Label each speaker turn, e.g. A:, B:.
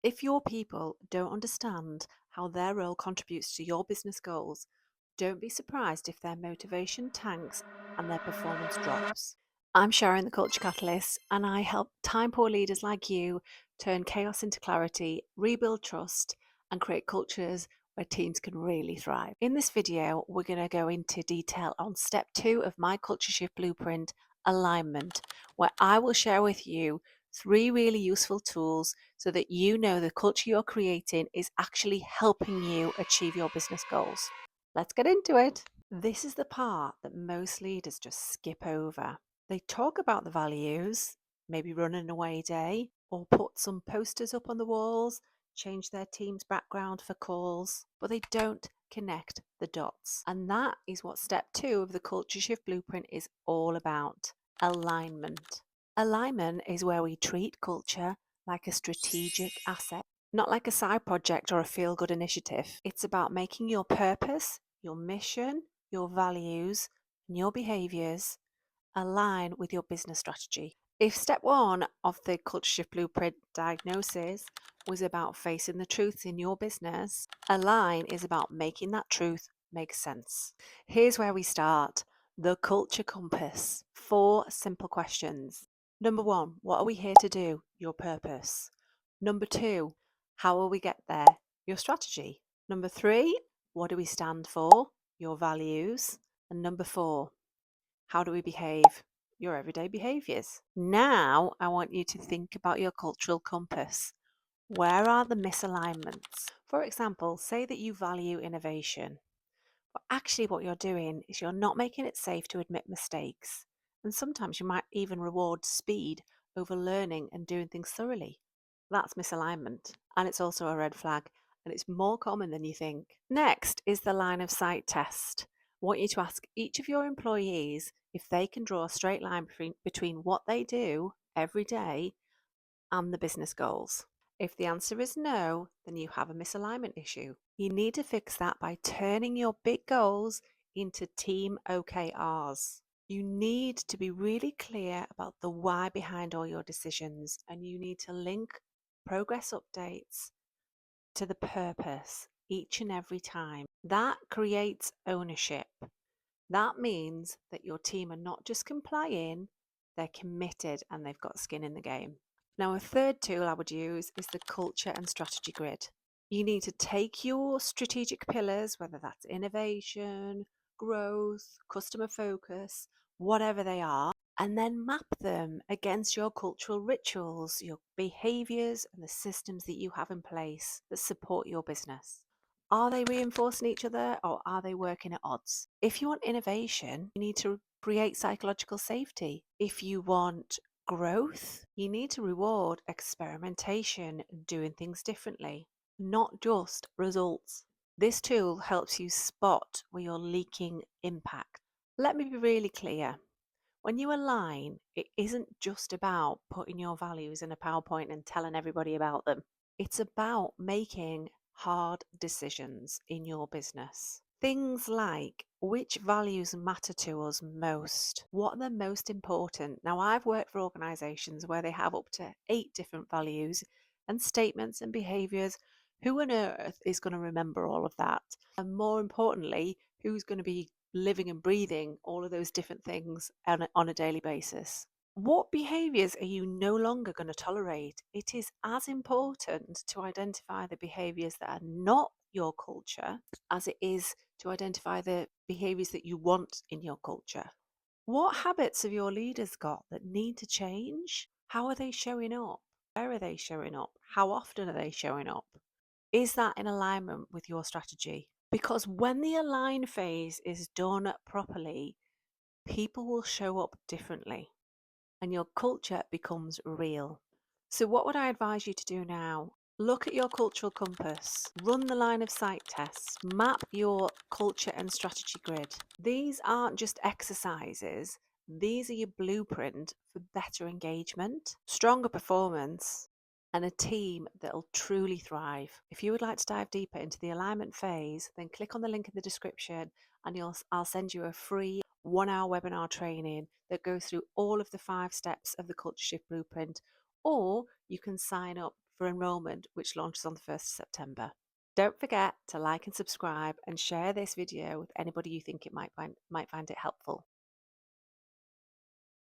A: If your people don't understand how their role contributes to your business goals, don't be surprised if their motivation tanks and their performance drops. I'm Sharon, the Culture Catalyst, and I help time poor leaders like you turn chaos into clarity, rebuild trust, and create cultures where teams can really thrive. In this video, we're going to go into detail on step 2 of my culture shift blueprint, alignment, where I will share with you 3 really useful tools so that you know the culture you're creating is actually helping you achieve your business goals. Let's get into it. This is the part that most leaders just skip over. They talk about the values, maybe run an away day, or put some posters up on the walls, change their team's background for calls, but they don't connect the dots. And that is what step 2 of the Culture Shift Blueprint is all about: alignment. Alignment is where we treat culture like a strategic asset, not like a side project or a feel good initiative. It's about making your purpose, your mission, your values, and your behaviours align with your business strategy. If step 1 of the Culture Shift Blueprint diagnosis was about facing the truth in your business, align is about making that truth make sense. Here's where we start: the culture compass. 4 simple questions. Number 1, what are we here to do? Your purpose. Number 2, how will we get there? Your strategy. Number 3, what do we stand for? Your values. And number 4, how do we behave? Your everyday behaviours. Now I want you to think about your cultural compass. Where are the misalignments? For example, say that you value innovation, but actually what you're doing is you're not making it safe to admit mistakes. And sometimes you might even reward speed over learning and doing things thoroughly. That's misalignment. And it's also a red flag, and it's more common than you think. Next is the line of sight test. I want you to ask each of your employees if they can draw a straight line between what they do every day and the business goals. If the answer is no, then you have a misalignment issue. You need to fix that by turning your big goals into team OKRs. You need to be really clear about the why behind all your decisions, and you need to link progress updates to the purpose each and every time. That creates ownership. That means that your team are not just complying, they're committed and they've got skin in the game. Now, a third tool I would use is the culture and strategy grid. You need to take your strategic pillars, whether that's innovation, growth, customer focus, whatever they are, and then map them against your cultural rituals, your behaviors, and the systems that you have in place that support your business. Are they reinforcing each other or are they working at odds? If you want innovation, you need to create psychological safety. If you want growth, you need to reward experimentation and doing things differently, not just results. This tool helps you spot where you're leaking impact. Let me be really clear. When you align, it isn't just about putting your values in a PowerPoint and telling everybody about them. It's about making hard decisions in your business. Things like, which values matter to us most? What are the most important? Now, I've worked for organizations where they have up to 8 different values and statements and behaviors. Who on earth is going to remember all of that? And more importantly, who's going to be living and breathing all of those different things on a daily basis? What behaviours are you no longer going to tolerate? It is as important to identify the behaviours that are not your culture as it is to identify the behaviours that you want in your culture. What habits have your leaders got that need to change? How are they showing up? Where are they showing up? How often are they showing up? Is that in alignment with your strategy? Because when the align phase is done properly, people will show up differently and your culture becomes real. So, what would I advise you to do now? Look at your cultural compass, run the line of sight test, map your culture and strategy grid. These aren't just exercises, these are your blueprint for better engagement, stronger performance, and a team that'll truly thrive. If you would like to dive deeper into the alignment phase, then click on the link in the description and I'll send you a free 1-hour webinar training that goes through all of the 5 steps of the Culture Shift Blueprint. Or you can sign up for enrolment, which launches on the 1st of September. Don't forget to like and subscribe and share this video with anybody you think it might find it helpful.